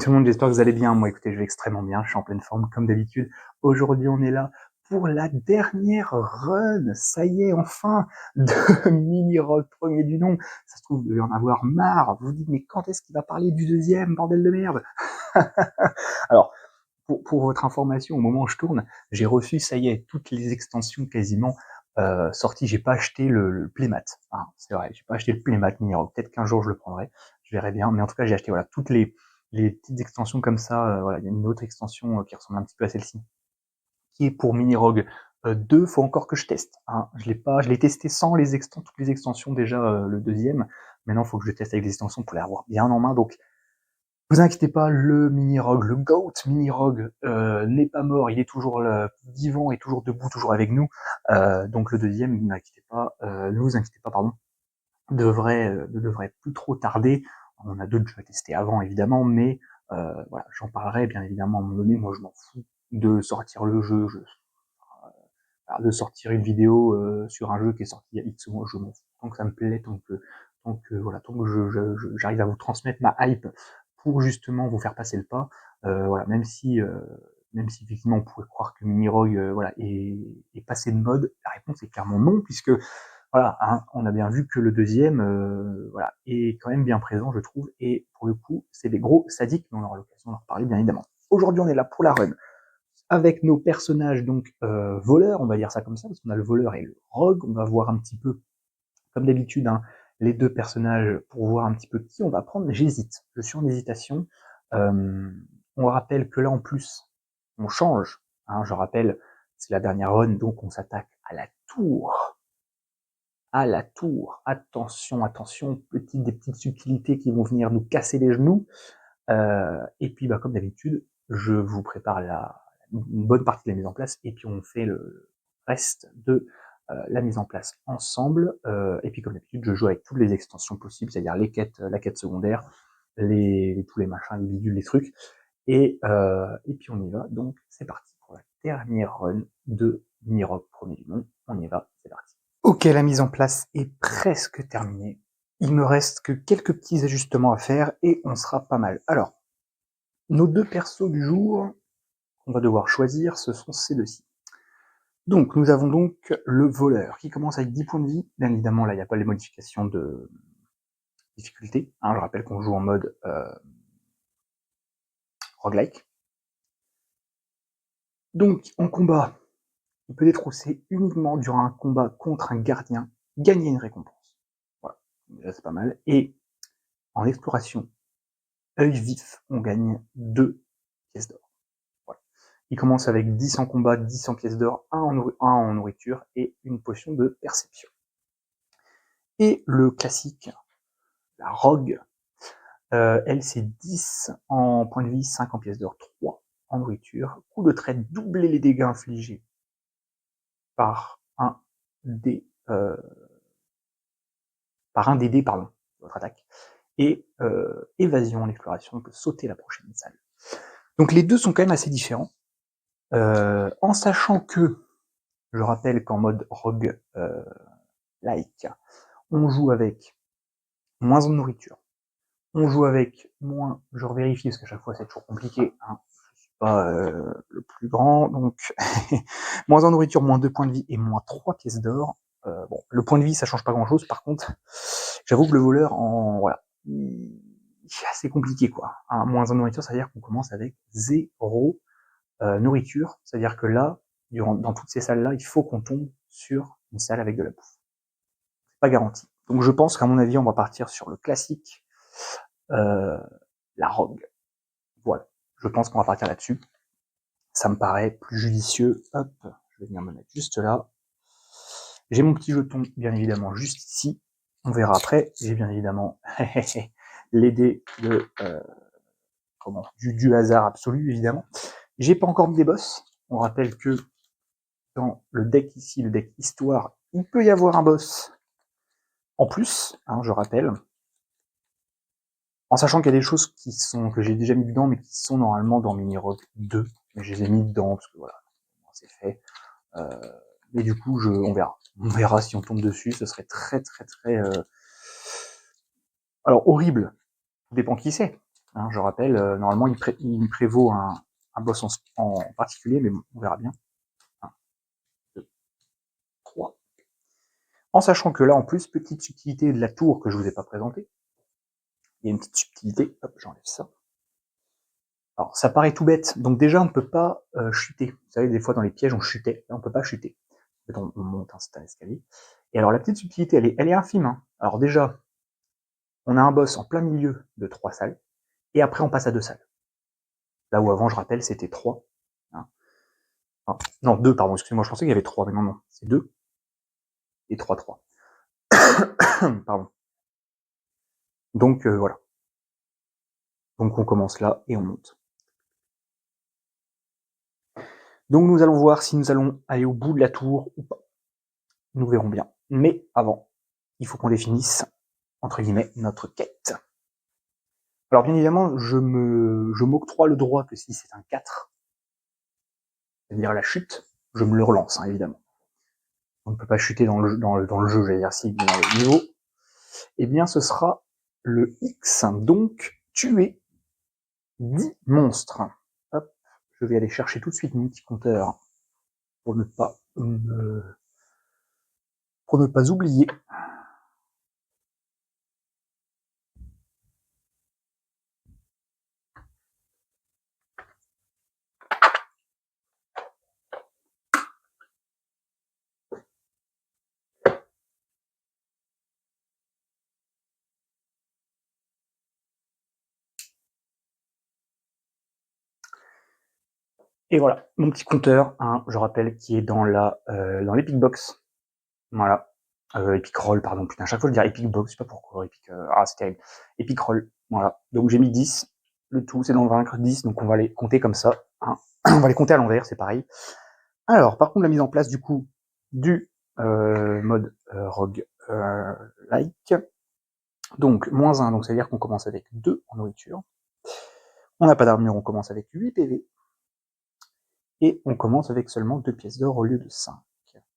tout le monde, j'espère que vous allez bien. Moi, écoutez, je vais extrêmement bien, je suis en pleine forme comme d'habitude. Aujourd'hui, on est là pour la dernière run, ça y est, enfin, de Mini-Rock, premier du nom. Ça se trouve, vous devez en avoir marre. Vous vous dites, mais quand est-ce qu'il va parler du deuxième, bordel de merde? Alors, pour votre information, au moment où je tourne, j'ai reçu, ça y est, toutes les extensions quasiment sorties. J'ai pas acheté le playmat, hein, c'est vrai, j'ai pas acheté le playmat Mini-Rock. Peut-être qu'un jour je le prendrai, je verrai bien. Mais en tout cas, j'ai acheté voilà toutes les petites extensions comme ça. Voilà, il y a une autre extension qui ressemble un petit peu à celle-ci, qui est pour Mini-Rogue 2. Faut encore que je teste. Hein. Je l'ai testé sans toutes les extensions déjà le deuxième. Maintenant, il faut que je teste avec les extensions pour les avoir bien en main. Donc vous inquiétez pas, le Mini-Rogue, le GOAT Mini-Rogue n'est pas mort, il est toujours vivant et toujours debout, toujours avec nous. Donc le deuxième, ne vous inquiétez pas, pardon, ne devrait plus trop tarder. On a d'autres jeux à tester avant, évidemment, mais voilà, j'en parlerai bien évidemment à un moment donné. Moi, je m'en fous de sortir le jeu, de sortir une vidéo sur un jeu qui est sorti il y a X mois, je m'en fous. Tant que ça me plaît, tant que voilà, tant que j'arrive à vous transmettre ma hype pour justement vous faire passer le pas. Voilà, même si effectivement on pourrait croire que Mini-Rogue voilà, est passé de mode, la réponse est clairement non, puisque voilà, hein, on a bien vu que le deuxième voilà, est quand même bien présent, je trouve, et pour le coup, c'est des gros sadiques, mais on aura l'occasion d'en reparler bien évidemment. Aujourd'hui, on est là pour la run avec nos personnages donc voleurs, on va dire ça comme ça, parce qu'on a le voleur et le rogue. On va voir un petit peu, comme d'habitude, hein, les deux personnages pour voir un petit peu qui on va prendre. J'hésite, je suis en hésitation. On rappelle que là en plus, on change. Hein, je rappelle, c'est la dernière run, donc on s'attaque à la tour. À la tour. Attention, attention, des petites subtilités qui vont venir nous casser les genoux. Et puis, bah, comme d'habitude, je vous prépare une bonne partie de la mise en place, et puis on fait le reste de la mise en place ensemble. Et puis, comme d'habitude, je joue avec toutes les extensions possibles, c'est-à-dire les quêtes, la quête secondaire, tous les machins, les bidules, les trucs. Et puis on y va. Donc, c'est parti pour la dernière run de Mini-Rogue premier du nom. On y va, c'est parti. Ok, la mise en place est presque terminée. Il me reste que quelques petits ajustements à faire et on sera pas mal. Alors, nos deux persos du jour qu'on va devoir choisir, ce sont ces deux-ci. Donc, nous avons donc le voleur qui commence avec 10 points de vie. Bien évidemment, là, il n'y a pas les modifications de difficulté. Hein, je rappelle qu'on joue en mode roguelike. Donc, en combat, il peut détrousser uniquement durant un combat contre un gardien, gagner une récompense. Voilà, déjà c'est pas mal. Et en exploration, œil vif, on gagne 2 pièces d'or. Voilà. Il commence avec 10 en combat, 10 en pièces d'or, 1 en nourriture et une potion de perception. Et le classique, la rogue, elle c'est 10 en points de vie, 5 en pièces d'or, 3 en nourriture. Coup de trait, doubler les dégâts infligés par un dé, pardon, votre attaque. Et évasion en exploration, on peut sauter la prochaine salle. Donc les deux sont quand même assez différents. En sachant que, je rappelle qu'en mode rogue like, on joue avec moins de nourriture, on joue avec moins, je revérifie parce qu'à chaque fois c'est toujours compliqué, hein. Je suis pas le plus grand, donc moins en nourriture, moins 2 points de vie et moins 3 pièces d'or. Bon, le point de vie ça change pas grand chose, par contre, j'avoue que le voleur voilà, c'est assez compliqué quoi. Hein, moins en nourriture, ça veut dire qu'on commence avec 0 nourriture, c'est-à-dire que là, dans toutes ces salles-là, il faut qu'on tombe sur une salle avec de la bouffe. C'est pas garanti. Donc je pense qu'à mon avis, on va partir sur le classique, la rogue. Voilà. Je pense qu'on va partir là-dessus. Ça me paraît plus judicieux. Hop, je vais venir me mettre juste là. J'ai mon petit jeton, bien évidemment, juste ici. On verra après. J'ai bien évidemment les dés du hasard absolu, évidemment. J'ai pas encore mis des boss. On rappelle que dans le deck ici, le deck histoire, il peut y avoir un boss en plus, hein, je rappelle. En sachant qu'il y a des choses que j'ai déjà mis dedans, mais qui sont normalement dans Mini-Rogue 2. Mais je les ai mis dedans, parce que voilà, c'est fait. Mais du coup, on verra. On verra si on tombe dessus, ce serait très très très... Alors, horrible, tout dépend qui c'est. Hein, je rappelle, normalement, il prévaut un boss en particulier, mais bon, on verra bien. 1, 2, 3. En sachant que là, en plus, petite subtilité de la tour que je vous ai pas présentée. Il y a une petite subtilité. Hop, j'enlève ça. Alors, ça paraît tout bête. Donc déjà, on ne peut pas chuter. Vous savez, des fois, dans les pièges, on chutait. Là, on peut pas chuter. En fait, on monte, hein, c'est un escalier. Et alors, la petite subtilité, elle est infime. Hein. Alors déjà, on a un boss en plein milieu de 3 salles. Et après, on passe à 2 salles. Là où avant, je rappelle, c'était 3. Hein. Enfin, non, 2, pardon, excusez-moi, je pensais qu'il y avait 3, mais non, non, c'est 2 et 3, 3. Pardon. Donc, voilà. Donc, on commence là et on monte. Donc, nous allons voir si nous allons aller au bout de la tour ou pas. Nous verrons bien. Mais avant, il faut qu'on définisse, entre guillemets, notre quête. Alors, bien évidemment, je m'octroie le droit que si c'est un 4, c'est-à-dire la chute, je me le relance, hein, évidemment. On ne peut pas chuter dans le jeu, j'allais dire, si, dans le niveau. Eh bien, ce sera le X, donc tuer 10 monstres. Hop, je vais aller chercher tout de suite mon petit compteur pour ne pas oublier. Et voilà, mon petit compteur, hein, je rappelle, qui est dans l'Epic Box. Voilà. Epic Roll, pardon, putain, à chaque fois je dis Epic Box, je sais pas pourquoi, c'est terrible. Epic Roll, voilà. Donc j'ai mis 10, le tout c'est d'en vaincre 10, donc on va les compter comme ça, hein. On va les compter à l'envers, c'est pareil. Alors, par contre, la mise en place du coup du mode rogue like. Donc, -1, donc ça veut dire qu'on commence avec 2 en nourriture. On n'a pas d'armure, on commence avec 8 PV. Et on commence avec seulement 2 pièces d'or au lieu de 5.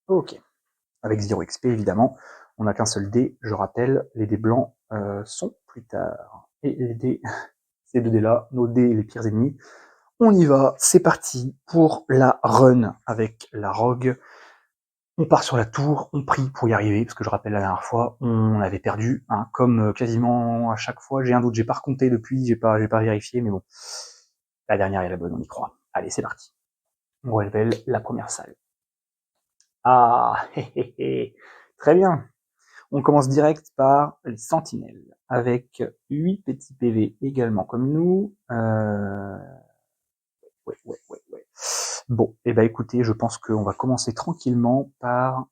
Ok. Avec 0 XP évidemment. On n'a qu'un seul dé, je rappelle, les dés blancs sont plus tard. Et les dés, ces 2 dés là, nos dés les pires ennemis. On y va, c'est parti pour la run avec la rogue. On part sur la tour, on prie pour y arriver, parce que je rappelle la dernière fois, on avait perdu, hein, comme quasiment à chaque fois. J'ai un doute, j'ai pas recompté depuis, j'ai pas vérifié, mais bon. La dernière est la bonne, on y croit. Allez, c'est parti. On révèle la première salle. Ah, hé, hé. Très bien. On commence direct par les sentinelles, avec 8 petits PV également comme nous. Ouais. Bon, et bah écoutez, je pense qu'on va commencer tranquillement par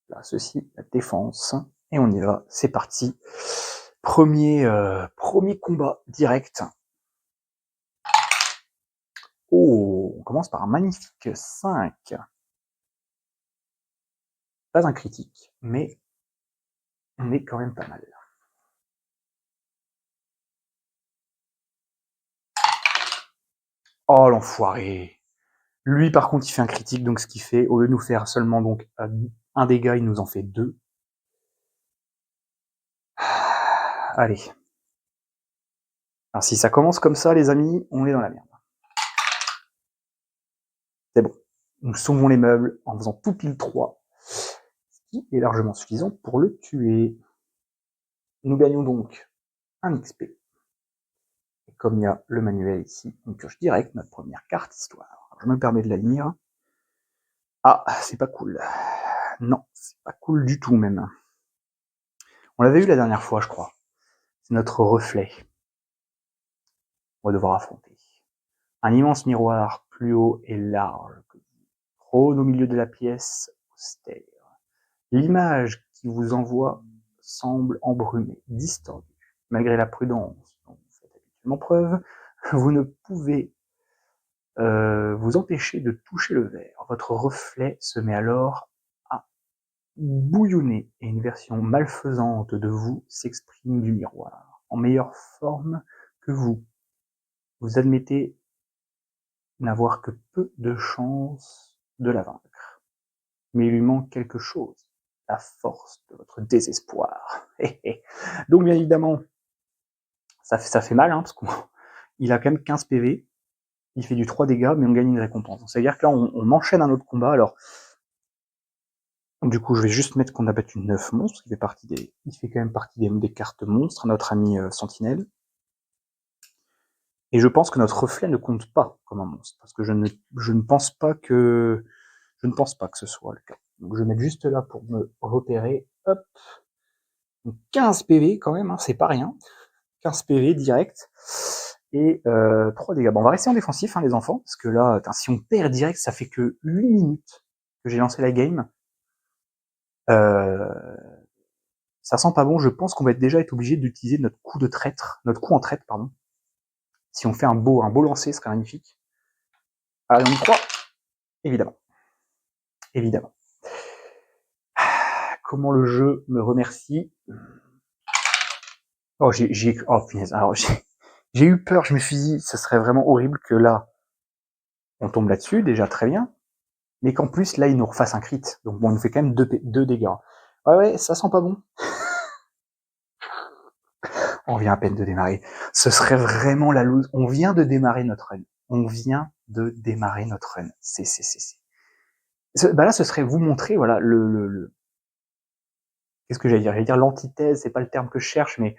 là, ceci, la défense. Et on y va, c'est parti. Premier combat direct. Oh, on commence par un magnifique 5. Pas un critique, mais on est quand même pas mal. Oh l'enfoiré. Lui par contre il fait un critique, donc ce qu'il fait, au lieu de nous faire seulement donc un dégât, il nous en fait 2. Allez. Alors si ça commence comme ça les amis, on est dans la merde. C'est bon. Nous sauvons les meubles en faisant tout pile 3. Ce qui est largement suffisant pour le tuer. Nous gagnons donc un XP. Et comme il y a le manuel ici, on pioche direct notre première carte histoire. Alors, je me permets de la lire. Ah, c'est pas cool. Non, c'est pas cool du tout même. On l'avait eu la dernière fois, je crois. C'est notre reflet. On va devoir affronter. Un immense miroir, plus haut et large que vous, trône au milieu de la pièce austère. L'image qui vous envoie semble embrumée, distordue. Malgré la prudence dont vous faites habituellement preuve, vous ne pouvez vous empêcher de toucher le verre. Votre reflet se met alors à bouillonner et une version malfaisante de vous s'exprime du miroir. En meilleure forme que vous, vous admettez n'avoir que peu de chance de la vaincre. Mais il lui manque quelque chose, la force de votre désespoir. Donc bien évidemment, Ça fait mal, hein, parce qu'il a quand même 15 PV, il fait du 3 dégâts, mais on gagne une récompense. Donc, c'est-à-dire que là, on enchaîne un autre combat. Alors, du coup, je vais juste mettre qu'on a battu 9 monstres. Il fait quand même partie des cartes monstres, notre ami Sentinelle. Et je pense que notre reflet ne compte pas comme un monstre, parce que je ne pense pas que ce soit le cas. Donc, je vais mettre juste là pour me repérer. Hop. Donc, 15 PV quand même, hein, c'est pas rien. 15 PV direct. Et 3 dégâts. Bon, on va rester en défensif, hein, les enfants, parce que là, si on perd direct, ça fait que 8 minutes que j'ai lancé la game. Ça sent pas bon, je pense qu'on va déjà être obligé d'utiliser notre coup en traître, pardon. Si on fait un beau lancer, ce serait magnifique. Allez, on y croit. Évidemment. Évidemment. Comment le jeu me remercie. Oh, punaise. Alors, j'ai eu peur, je me suis dit, ce serait vraiment horrible que là, on tombe là-dessus, déjà très bien, mais qu'en plus, là, il nous refasse un crit. Donc bon, il nous fait quand même 2 dégâts. Ouais, ça sent pas bon. On vient à peine de démarrer. Ce serait vraiment la loose. On vient de démarrer notre run. Bah là, ce serait vous montrer, voilà, qu'est-ce que j'allais dire l'antithèse, c'est pas le terme que je cherche, mais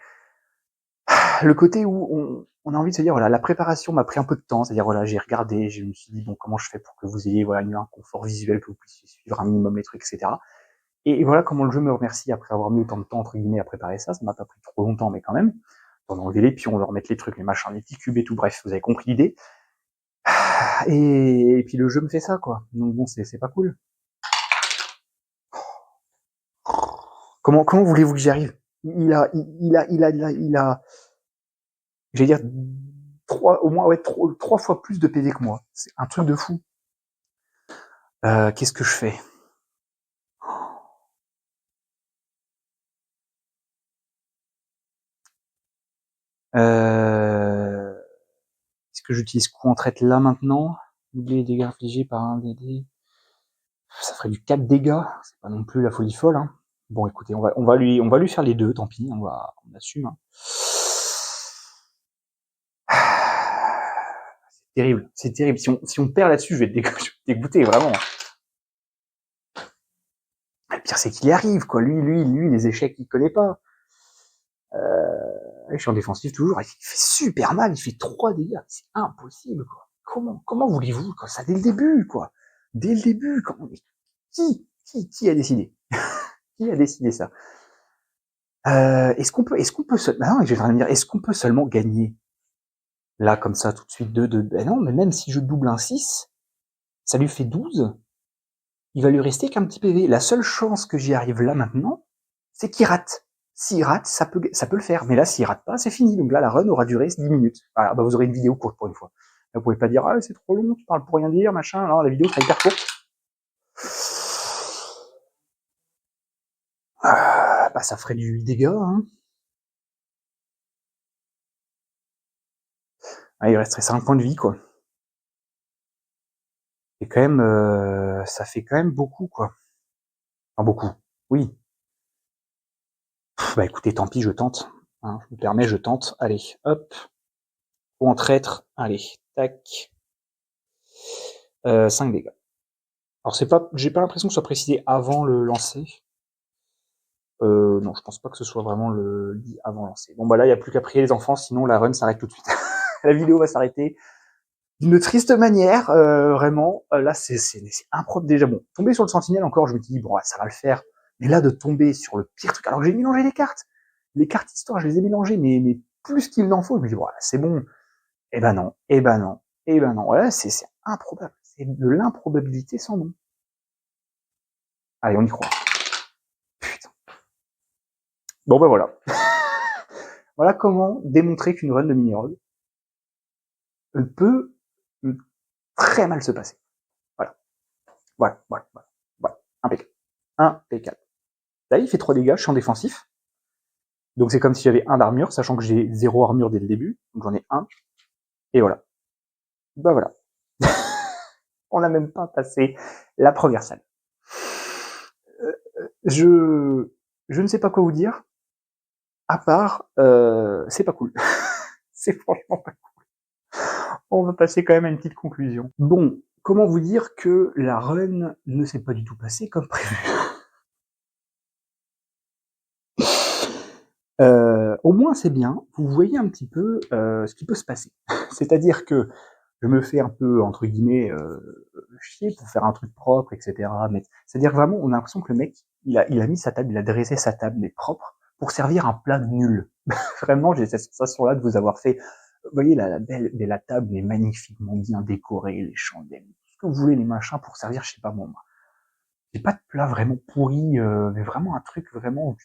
le côté où on a envie de se dire, voilà, la préparation m'a pris un peu de temps, c'est-à-dire, voilà, j'ai regardé, je me suis dit, bon, comment je fais pour que vous ayez, voilà, un confort visuel, que vous puissiez suivre un minimum les trucs, etc. Et voilà comment le jeu me remercie après avoir mis autant de temps, entre guillemets, à préparer ça. Ça m'a pas pris trop longtemps, mais quand même. On enlever les pions, on va remettre les trucs, les machins, les petits cubes et tout, bref, vous avez compris l'idée. Et puis le jeu me fait ça, quoi. Donc bon, c'est pas cool. Comment voulez-vous que j'y arrive? Il a, j'allais dire, au moins, ouais, 3 fois plus de PV que moi. C'est un truc de fou. Qu'est-ce que je fais? Est-ce que j'utilise coup en traite là maintenant? Doubler les dégâts infligés par un DD. Ça ferait du 4 dégâts. C'est pas non plus la folie folle, hein. Bon, écoutez, on va lui faire les deux, tant pis, on assume, hein. C'est terrible, c'est terrible. Si on perd là-dessus, je vais être dégoûté, vraiment. Le pire, c'est qu'il y arrive, quoi. Lui, les échecs, il connaît pas. Je suis en défensif toujours, il fait super mal, il fait 3 dégâts. C'est impossible, quoi. Comment voulez-vous, quoi, ça dès le début, quoi. Dès le début, qui a décidé? Qui a décidé ça? Est-ce qu'on peut non, je vais en train de dire, est-ce qu'on peut seulement gagner là, comme ça, tout de suite, ben non, mais même si je double un 6, ça lui fait 12. Il va lui rester qu'un petit PV. La seule chance que j'y arrive là maintenant, c'est qu'il rate. S'il rate, ça peut le faire. Mais là, s'il rate pas, c'est fini. Donc là, la run aura duré 10 minutes. Voilà, bah vous aurez une vidéo courte pour une fois. Là, vous pouvez pas dire, ah, c'est trop long, tu parles pour rien dire, machin. Non, la vidéo sera hyper courte. Bah, ça ferait du dégât, hein. Ah, il resterait 5 points de vie, quoi. Et quand même, ça fait quand même beaucoup, quoi. Enfin, beaucoup. Oui. Bah écoutez, tant pis, je tente. Hein, je me permets, je tente. Allez, hop. Ou en traître. Allez, tac. 5 dégâts. Alors j'ai pas l'impression que ce soit précisé avant le lancer. Non, je pense pas que ce soit vraiment le dit avant lancer. Bon bah là, il y a plus qu'à prier les enfants, sinon la run s'arrête tout de suite. La vidéo va s'arrêter d'une triste manière, vraiment. Là, c'est impropre déjà. Bon, tomber sur le sentinelle encore, je me dis bon, ouais, ça va le faire. Mais là, de tomber sur le pire truc, alors que j'ai mélangé les cartes histoire, je les ai mélangées, mais plus qu'il n'en faut. Je me dis voilà, c'est bon. Eh ben non, eh ben non, eh ben non. Ouais, c'est improbable. C'est de l'improbabilité sans nom. Allez, on y croit. Putain. Bon ben voilà. Voilà comment démontrer qu'une run de mini-rogue peut très mal se passer. Voilà. Voilà. Impeccable. Impeccable. Là, il fait 3 dégâts, je suis en défensif. Donc c'est comme si j'avais 1 d'armure, sachant que j'ai 0 armure dès le début. Donc j'en ai 1. Et voilà. Bah voilà. On n'a même pas passé la première salle. Je ne sais pas quoi vous dire, à part, c'est pas cool. C'est franchement pas cool. On va passer quand même à une petite conclusion. Bon, comment vous dire que la run ne s'est pas du tout passée comme prévu? Au moins c'est bien, vous voyez un petit peu, ce qui peut se passer. C'est-à-dire que je me fais un peu, entre guillemets, chier pour faire un truc propre, et cetera. Mais c'est-à-dire vraiment, on a l'impression que le mec, il a mis sa table, il a dressé sa table, mais propre, pour servir un plat nul. Vraiment, j'ai cette sensation-là de vous avoir fait, vous voyez la table est magnifiquement bien décorée, les chandelles, tout ce que vous voulez, les machins, pour servir, je sais pas moi, j'ai pas de plat vraiment pourri, mais vraiment un truc vraiment,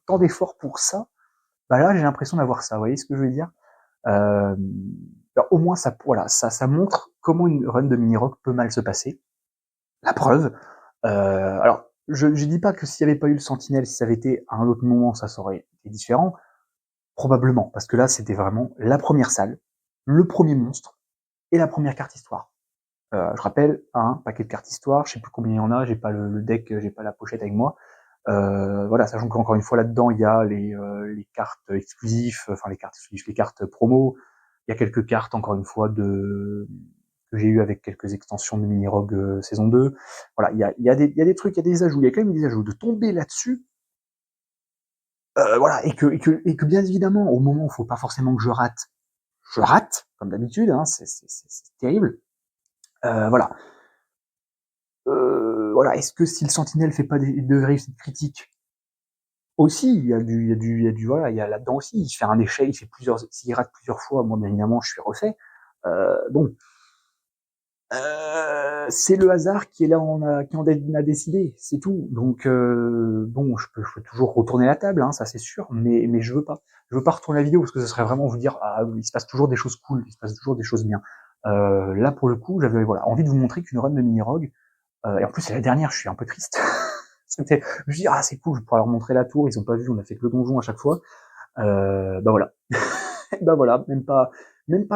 tant d'efforts pour ça. Bah là, j'ai l'impression d'avoir ça. Vous voyez ce que je veux dire? Euh, alors, au moins, ça, voilà, ça montre comment une run de mini-rock peut mal se passer. La preuve. Alors, je dis pas que s'il n'y avait pas eu le Sentinelle, si ça avait été à un autre moment, ça aurait été différent. Probablement, parce que là, c'était vraiment la première salle, le premier monstre et la première carte histoire. Je rappelle, un paquet de cartes histoire, je sais plus combien il y en a, j'ai pas le deck, j'ai pas la pochette avec moi. Voilà, sachant qu'encore une fois là-dedans, il y a les cartes exclusives, enfin les cartes exclusives, les cartes promo. Il y a quelques cartes, encore une fois, que j'ai eu avec quelques extensions de Mini-Rogue saison 2. Voilà, il y a des trucs, il y a des ajouts, il y a quand même des ajouts. De tomber là-dessus, voilà, et que bien évidemment, au moment où il faut pas forcément que je rate, comme d'habitude, hein, c'est terrible. Voilà. Voilà, est-ce que si le Sentinelle fait pas de réussite critique, aussi, voilà, il y a là-dedans aussi, il fait un échec, s'il rate plusieurs fois, moi, bien évidemment, je suis refait. Bon, c'est le hasard qui en a décidé, c'est tout. Donc, bon, je peux toujours retourner la table, hein, ça c'est sûr, mais je veux pas. Je veux pas retourner la vidéo parce que ce serait vraiment vous dire, ah, il se passe toujours des choses cool, il se passe toujours des choses bien. Là, pour le coup, j'avais, voilà, envie de vous montrer qu'une run de mini-rogue, et en plus, c'est la dernière, je suis un peu triste. Je me dis, ah, c'est cool, je pourrais leur montrer la tour, ils ont pas vu, on a fait que le donjon à chaque fois. Bah voilà. Bah voilà, même pas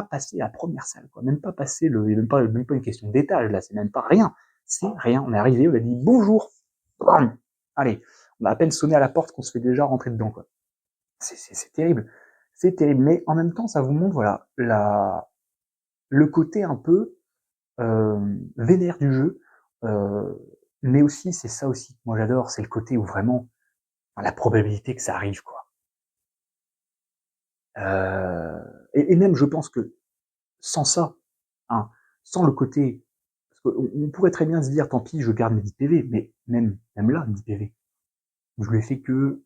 passer la première salle, quoi. Même pas passer même pas une question d'étage, là, c'est même pas rien. C'est rien. On est arrivé, on a dit bonjour. Bam. Allez. On a à peine sonné à la porte qu'on se fait déjà rentrer dedans, quoi. C'est terrible. C'est terrible. Mais en même temps, ça vous montre, voilà, le côté un peu, vénère du jeu, euh, mais aussi, c'est ça aussi que moi j'adore, c'est le côté où vraiment, la probabilité que ça arrive, quoi. Et même, je pense que sans ça, hein, sans le côté, parce qu'on pourrait très bien se dire, tant pis, je garde mes 10 PV, mais même là, 10 PV, je lui ai fait que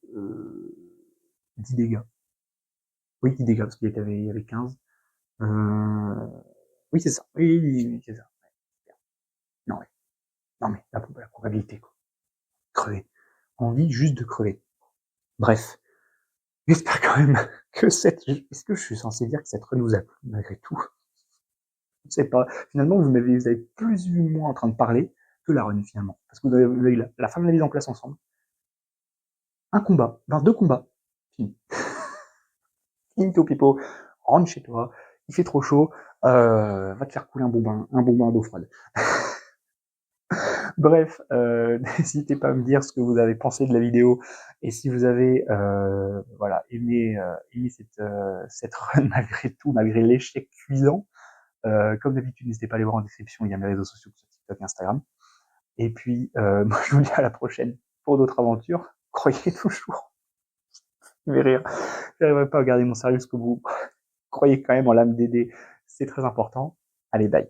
10 dégâts. Oui, 10 dégâts, parce il y avait 15. Euh, oui, c'est ça. Oui, c'est ça. Non, ouais. Non, mais la probabilité, quoi. Crever. Envie juste de crever. Bref. J'espère quand même que est-ce que je suis censé dire que cette run vous a plu, malgré tout? Je sais pas. Finalement, vous avez plus vu moi en train de parler que la run, finalement. Parce que vous avez eu la fin de la mise en place ensemble. Un combat, enfin 2 combats. Fini. Finito pipo. Rentre chez toi. Il fait trop chaud. Va te faire couler un bon bain d'eau froide. Bref, n'hésitez pas à me dire ce que vous avez pensé de la vidéo et si vous avez voilà, aimé cette run malgré tout, malgré l'échec cuisant. Comme d'habitude, n'hésitez pas à aller voir en description, il y a mes réseaux sociaux sur TikTok et Instagram. Et puis, moi, je vous dis à la prochaine pour d'autres aventures. Croyez toujours, mais rire, j'arriverai pas à garder mon sérieux jusqu'au bout. Croyez quand même en l'âme d'aider, c'est très important. Allez, bye.